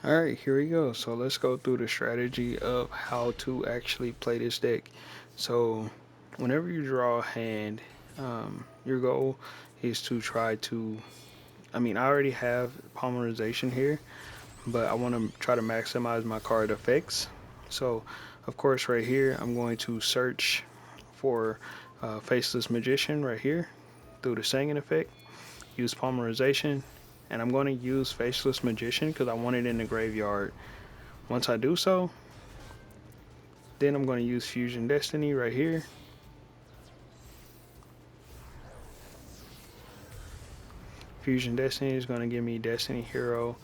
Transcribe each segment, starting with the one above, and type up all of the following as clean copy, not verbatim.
Alright, here we go. So let's go through the strategy of how to actually play this deck. So whenever you draw a hand, your goal is to try to, I already have polymerization here, but I want to try to maximize my card effects. So of course right here, I'm going to search for Faceless Magician right here through the singing effect, use polymerization, and I'm going to use Faceless Magician because I want it in the graveyard. Once I do so, then I'm going to use Fusion Destiny right here. Fusion Destiny is going to give me Destiny Hero,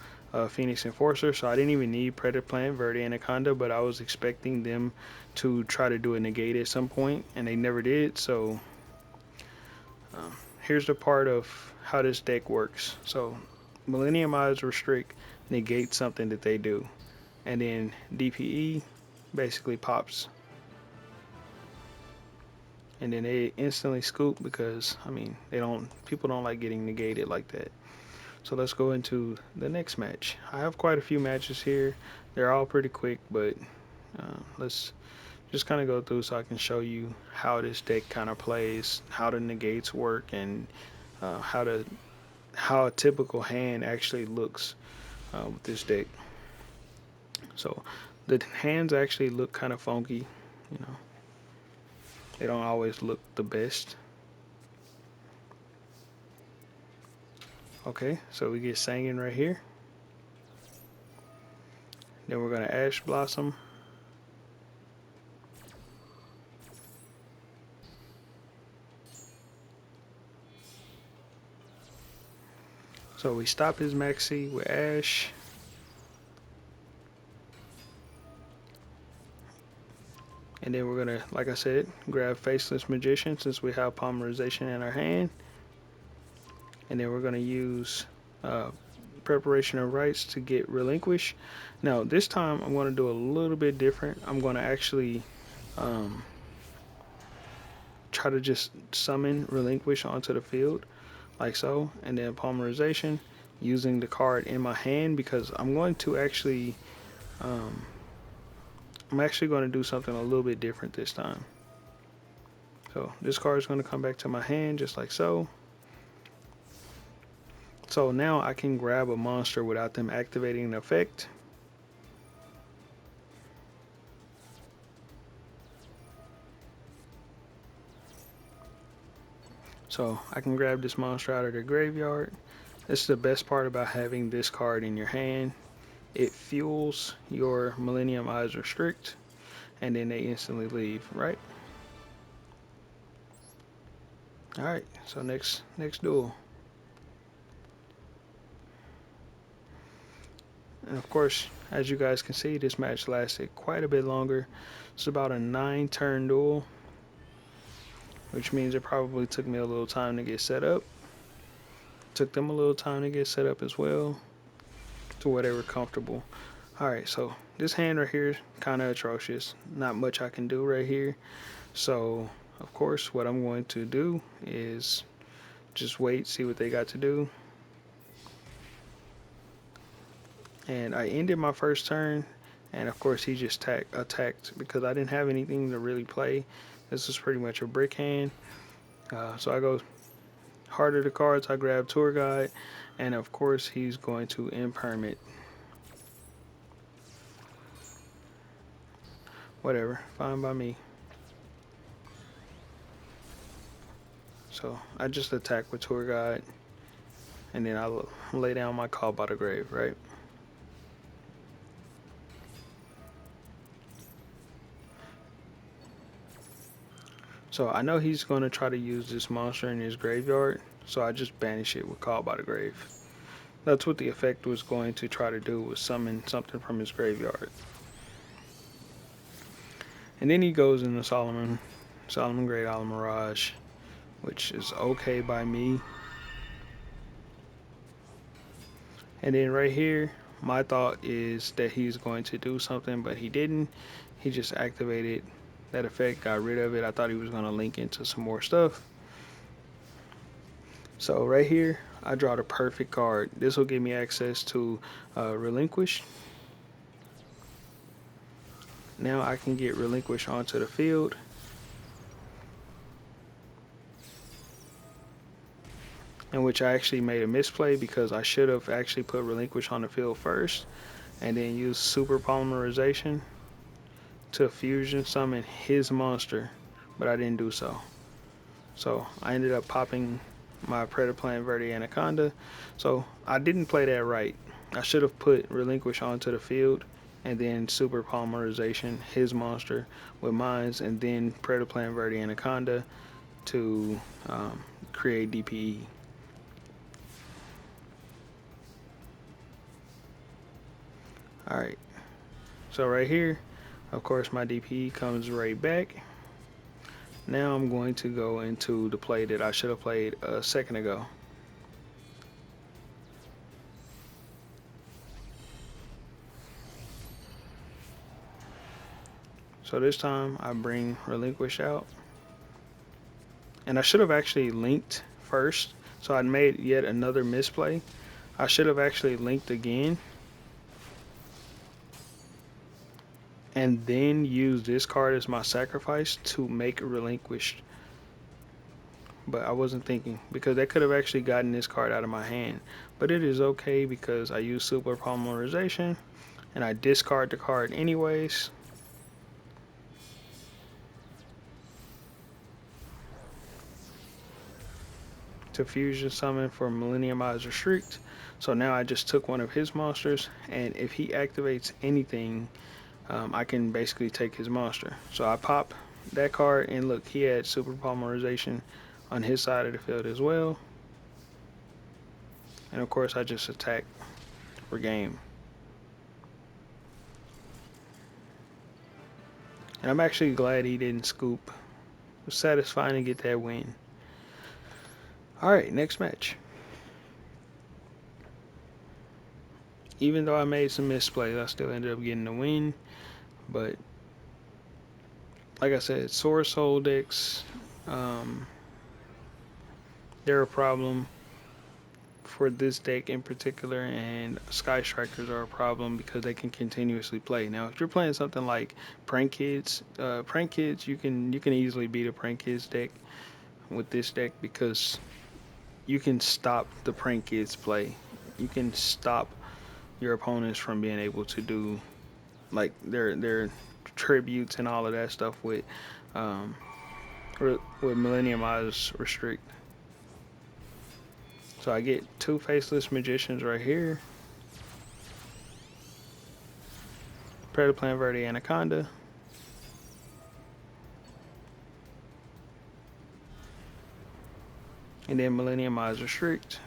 Phoenix Enforcer. So I didn't even need Predator Plant, Verde Anaconda, but I was expecting them to try to do a negate at some point, and they never did. So here's the part of how this deck works. So Millennium Eyes Restrict negates something that they do, and then DPE basically pops, and then they instantly scoop because they don't people don't like getting negated like that. So let's go into the next match. I have quite a few matches here. They're all pretty quick, but let's just kind of go through so I can show you how this deck kind of plays, how the negates work, and how a typical hand actually looks with this deck. So the hands actually look kind of funky. You know, they don't always look the best. Okay, so we get Sangin right here. Then we're gonna Ash Blossom. So we stop his Maxi with Ash. And then we're gonna, like I said, grab Faceless Magician since we have polymerization in our hand. And then we're gonna use uh, Preparation of Rites to get Relinquish. Now this time I'm gonna do a little bit different. I'm gonna actually um, try to just summon Relinquish onto the field, like so, and then polymerization using the card in my hand because um, I'm actually going to do something a little bit different this time. So this card is going to come back to my hand just like so. So now I can grab a monster without them activating an effect. So I can grab this monster out of the graveyard. This is the best part about having this card in your hand. It fuels your Millennium Eyes Restrict, and then they instantly leave, right? Alright, so next duel. And of course, as you guys can see, this match lasted quite a bit longer. It's about a 9-turn duel, which means it probably took me a little time to get set up. Took them a little time to get set up as well, to where they were comfortable. Alright, so this hand right here is kind of atrocious. Not much I can do right here. So, of course, what I'm going to do is just wait, see what they got to do. And I ended my first turn, and of course he just attacked because I didn't have anything to really play. This is pretty much a brick hand. So I go harder the cards. I grab Tour Guide, and of course he's going to impermit. Whatever, fine by me. So I just attack with Tour Guide, and then I lay down my Call by the Grave, right? So I know he's going to try to use this monster in his graveyard, so I just banish it with Call by the Grave. That's what the effect was going to try to do, was summon something from his graveyard. And then he goes into Solomon Great Isle Mirage, which is okay by me. And then right here, my thought is that he's going to do something, but he didn't. He just activated that effect, got rid of it. I thought he was going to link into some more stuff. So right here, I draw the perfect card. This will give me access to Relinquish. Now I can get Relinquish onto the field. In which I actually made a misplay because I should have actually put Relinquish on the field first and then use Super Polymerization to fusion summon his monster, but I didn't do so. So I ended up popping my Predator Plant Verde Anaconda. So I didn't play that right. I should have put Relinquish onto the field and then Super Polymerization his monster with mines and then Predator Plant Verde Anaconda to create DPE. Alright, so right here, of course, my DPE comes right back. Now I'm going to go into the play that I should have played a second ago. So this time I bring Relinquish out. And I should have actually linked first. So I made yet another misplay. I should have actually linked again. And then use this card as my sacrifice to make Relinquished. But I wasn't thinking because that could have actually gotten this card out of my hand. But it is okay because I use Super Polymerization and I discard the card anyways. To fusion summon for Millenniumizer Shrieked. So now I just took one of his monsters, and if he activates anything, I can basically take his monster. So I pop that card, and look, he had Super Polymerization on his side of the field as well. And of course, I just attack for game. And I'm actually glad he didn't scoop. It was satisfying to get that win. Alright, next match. Even though I made some misplays, I still ended up getting the win. But like I said, Sword Soul decks, they're a problem for this deck in particular, and Sky Strikers are a problem because they can continuously play. Now, if you're playing something like Prank Kids, you can easily beat a Prank Kids deck with this deck because you can stop the Prank Kids play. You can stop your opponents from being able to do like their tributes and all of that stuff with Millennium Eyes Restrict. So I get two Faceless Magicians right here. Predator Plant Verde Anaconda. And then Millennium Eyes Restrict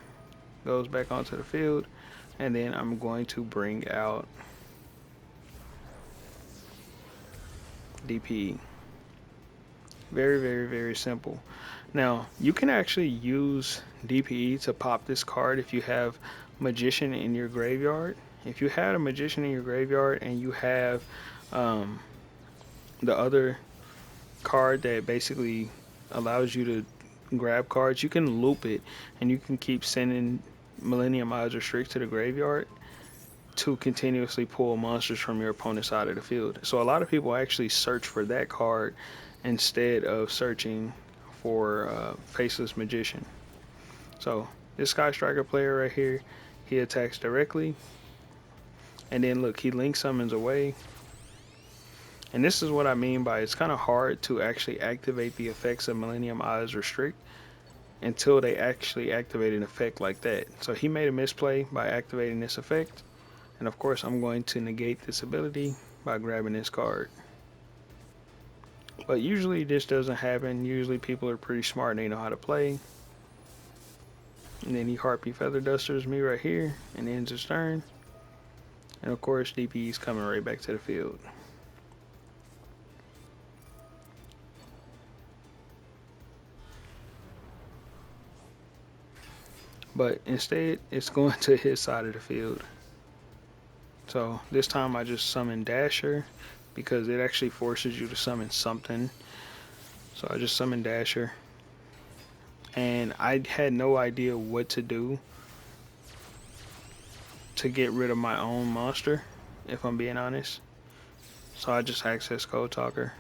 goes back onto the field. And then I'm going to bring out DP. Very, very, very simple. Now, you can actually use DPE to pop this card if you have Magician in your graveyard. If you had a Magician in your graveyard and you have the other card that basically allows you to grab cards, you can loop it and you can keep sending Millennium Eyes Restrict to the graveyard to continuously pull monsters from your opponent's side of the field. So a lot of people actually search for that card instead of searching for Faceless Magician. So this Sky Striker player right here, he attacks directly, and then look, he link summons away. And this is what I mean by it's kind of hard to actually activate the effects of Millennium Eyes Restrict until they actually activate an effect like that. So he made a misplay by activating this effect, and of course I'm going to negate this ability by grabbing this card. But usually this doesn't happen. Usually people are pretty smart and they know how to play. And then he Harpy Feather Dusters me right here and ends his turn. And of course DP is coming right back to the field. But instead it's going to his side of the field. So this time I just summon Dasher because it actually forces you to summon something. So I just summon Dasher. and I had no idea what to do to get rid of my own monster, if I'm being honest. So I just accessed Code Talker.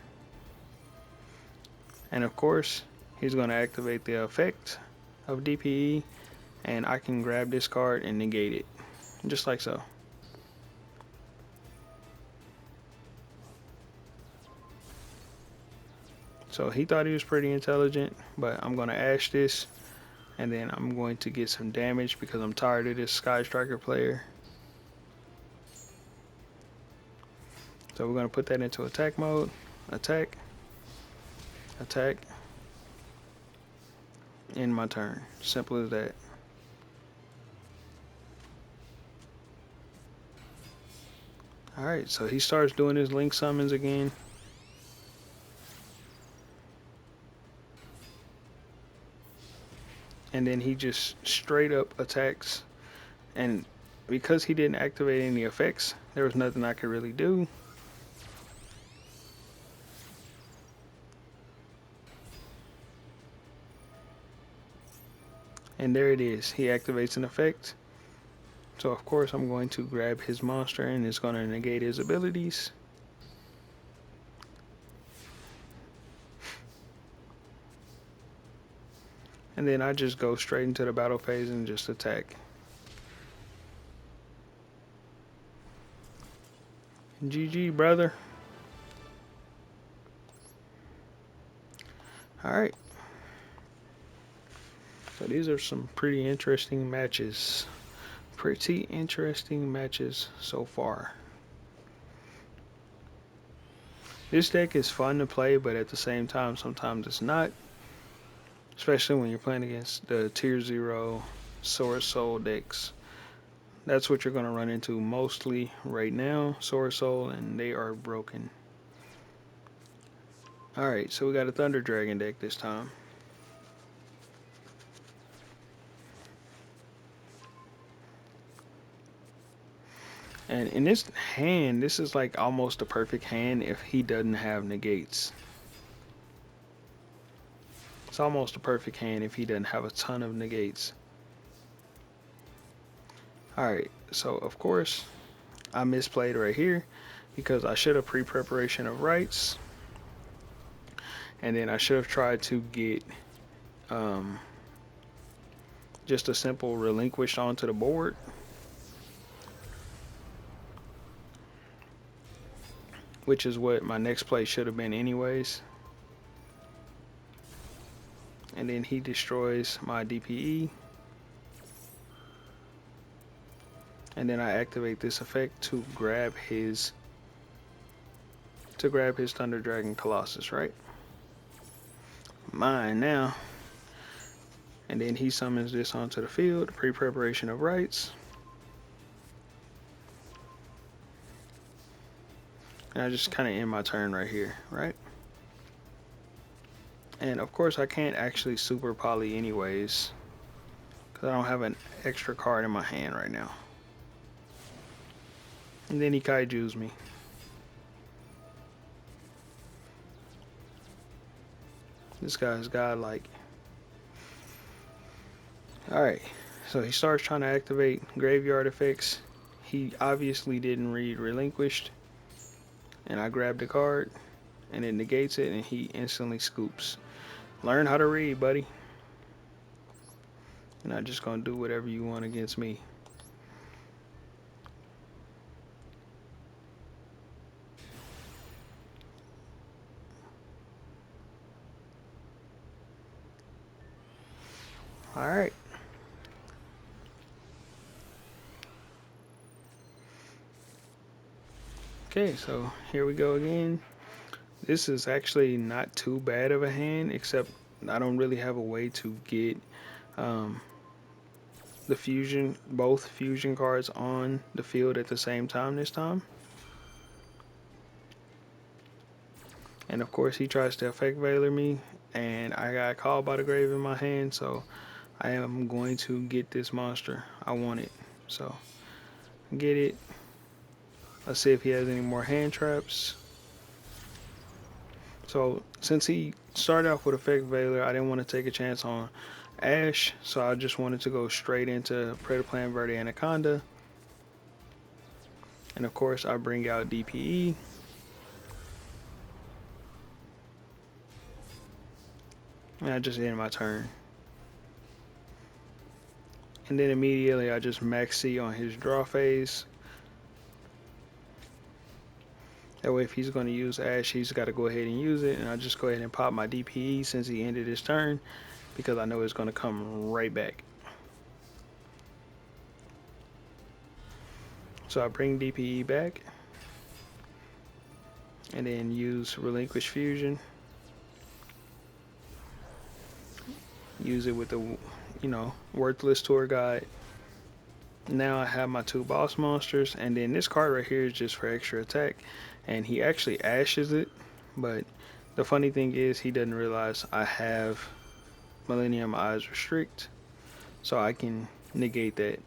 And of course, he's going to activate the effect of DPE, and I can grab this card and negate it, just like so. So he thought he was pretty intelligent, but I'm going to ash this, and then I'm going to get some damage because I'm tired of this Sky Striker player. So we're going to put that into attack mode. Attack. Attack. End my turn. Simple as that. Alright, so he starts doing his link summons again. And then he just straight up attacks. And because he didn't activate any effects, there was nothing I could really do. And there it is. He activates an effect. So of course I'm going to grab his monster and it's going to negate his abilities. And then I just go straight into the battle phase and just attack. GG, brother. Alright. So these are some pretty interesting matches. Pretty interesting matches so far. This deck is fun to play, but at the same time, sometimes it's not. Especially when you're playing against the Tier 0 Sword Soul decks. That's what you're going to run into mostly right now, Sword Soul, and they are broken. Alright, so we got a Thunder Dragon deck this time. And in this hand, this is like almost a perfect hand if he doesn't have negates. It's almost a perfect hand if he doesn't have a ton of negates. Alright, so of course, I misplayed right here because I should have pre-preparation of rights. And then I should have tried to get just a simple Relinquish onto the board. Which is what my next play should have been anyways. And then he destroys my DPE. And then I activate this effect to grab his Thunder Dragon Colossus, right? Mine now. And then he summons this onto the field, pre-preparation of rights. And I just kind of end my turn right here, right? And of course I can't actually super poly anyways, because I don't have an extra card in my hand right now. And then he kaijus me. This guy's godlike. Alright, so he starts trying to activate graveyard effects. He obviously didn't read Relinquished. And I grab the card, and it negates it, and he instantly scoops. Learn how to read, buddy. You're not just gonna do whatever you want against me. Alright. Okay, so here we go again. This is actually not too bad of a hand, except I don't really have a way to get both fusion cards on the field at the same time this time. And of course he tries to effect Veiler me, and I got called by the grave in my hand, so I am going to get this monster. I want it, so get it. Let's see if he has any more hand traps. So since he started off with effect Veiler, I didn't want to take a chance on Ash, so I just wanted to go straight into Predator Plan Verde Anaconda. And of course, I bring out DPE. And I just end my turn. And then immediately I just max C on his draw phase. That way if he's going to use Ash, he's got to go ahead and use it. And I just go ahead and pop my DPE since he ended his turn, because I know it's going to come right back. So I bring DPE back. And then use Relinquish Fusion. Use it with the, worthless tour guide. Now I have my 2 boss monsters, and then this card right here is just for extra attack, and he actually ashes it, but the funny thing is he doesn't realize I have Millennium Eyes Restrict, so I can negate that.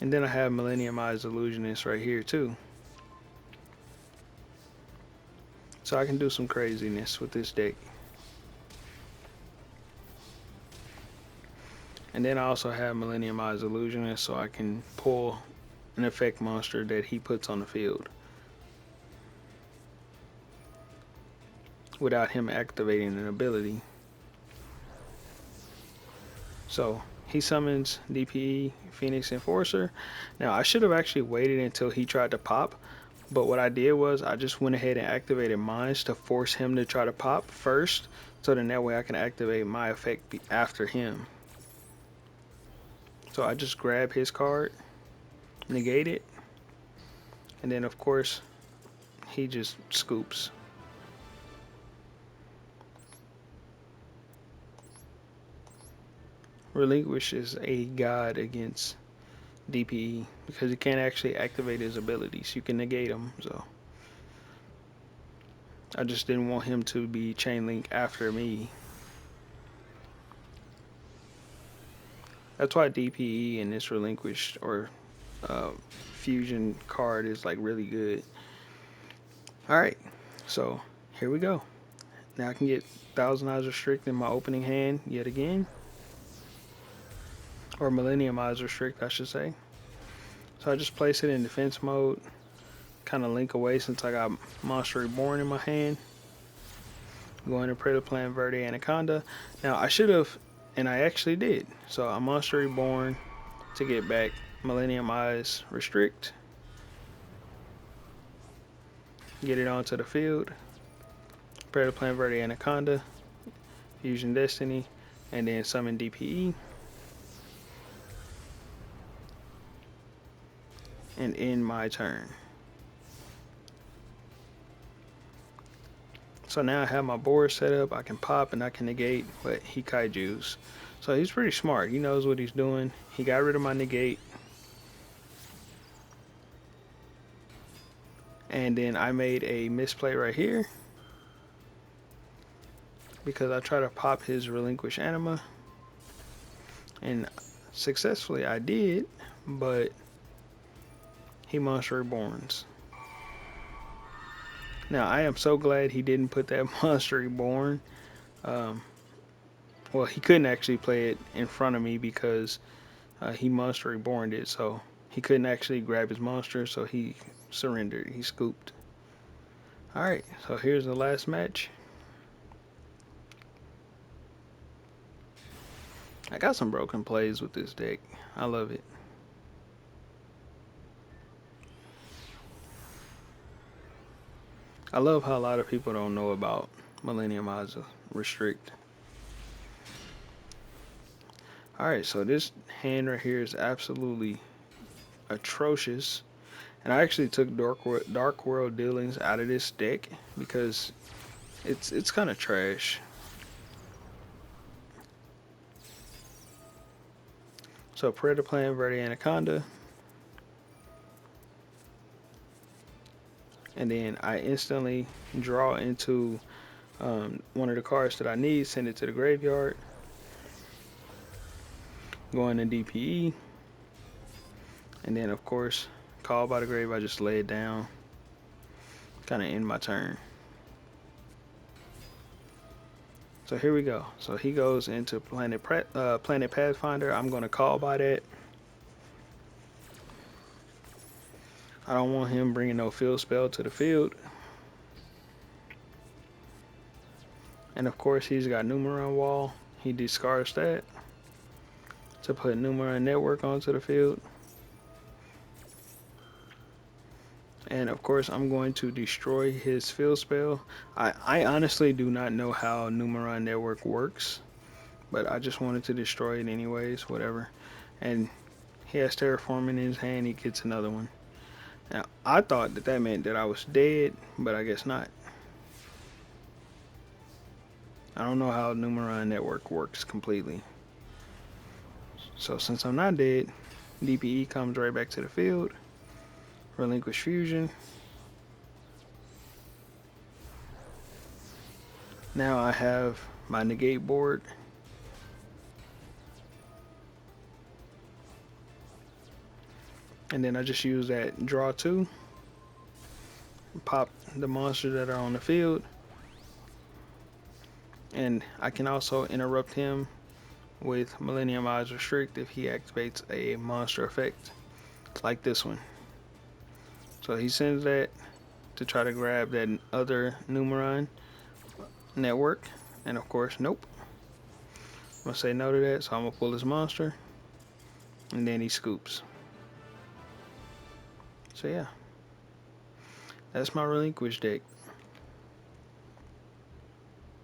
And then I have Millennium Eyes Illusionist right here too, so I can do some craziness with this deck. And then I also have Millennium Eyes Illusionist, so I can pull an effect monster that he puts on the field without him activating an ability. So he summons DPE Phoenix Enforcer. Now I should have actually waited until he tried to pop, but what I did was I just went ahead and activated mine to force him to try to pop first, so then that way I can activate my effect after him. So I just grab his card, negate it, and then of course he just scoops. Relinquish is a god against DPE because he can't actually activate his abilities. You can negate them, so I just didn't want him to be chain link after me. That's why DPE and this Relinquished or Fusion card is like really good. Alright, so here we go. Now I can get Thousand Eyes Restrict in my opening hand yet again. Or Millennium Eyes Restrict, I should say. So I just place it in defense mode. Kind of link away since I got Monster Reborn in my hand. Going to Predator Plan Verde Anaconda. Now I should have, and I actually did. So I'm Monster Reborn to get back Millennium Eyes Restrict. Get it onto the field. Predator Plan Verde Anaconda. Fusion Destiny. And then summon DPE. And end my turn. So now I have my board set up. I can pop and I can negate, but he kaijus. So he's pretty smart. He knows what he's doing. He got rid of my negate. And then I made a misplay right here, because I tried to pop his Relinquish Anima. And successfully I did, but he Monster Reborns. Now I am so glad he didn't put that Monster Reborn. Well, he couldn't actually play it in front of me because he Monster Reborned it, so he couldn't actually grab his monster, so he surrendered. He scooped. Alright, so here's the last match. I got some broken plays with this deck. I love it. I love how a lot of people don't know about Millennium Eyes Restrict. Alright, so this hand right here is absolutely atrocious. And I actually took Dark World Dealings out of this deck because it's kind of trash. So Predator Plan Verde Anaconda. And then I instantly draw into one of the cards that I need, send it to the graveyard. Going to DPE. And then of course, Called by the Grave, I just lay it down. Kind of end my turn. So here we go. So he goes into Planet Pathfinder. I'm gonna call by that. I don't want him bringing no field spell to the field. And of course, he's got Numeron Wall. He discards that to put Numeron Network onto the field. And of course, I'm going to destroy his field spell. I honestly do not know how Numeron Network works, but I just wanted to destroy it anyways, whatever. And he has Terraform in his hand, he gets another one. Now, I thought that that meant that I was dead, but I guess not. I don't know how Numeron Network works completely. So since I'm not dead, DPE comes right back to the field. Relinquish Fusion. Now I have my negate board. And then I just use that draw 2. Pop the monsters that are on the field. And I can also interrupt him with Millennium Eyes Restrict if he activates a monster effect like this one. So he sends that to try to grab that other Numeron network. And of course, nope. I'm going to say no to that, so I'm going to pull his monster. And then he scoops. So yeah, that's my Relinquish deck.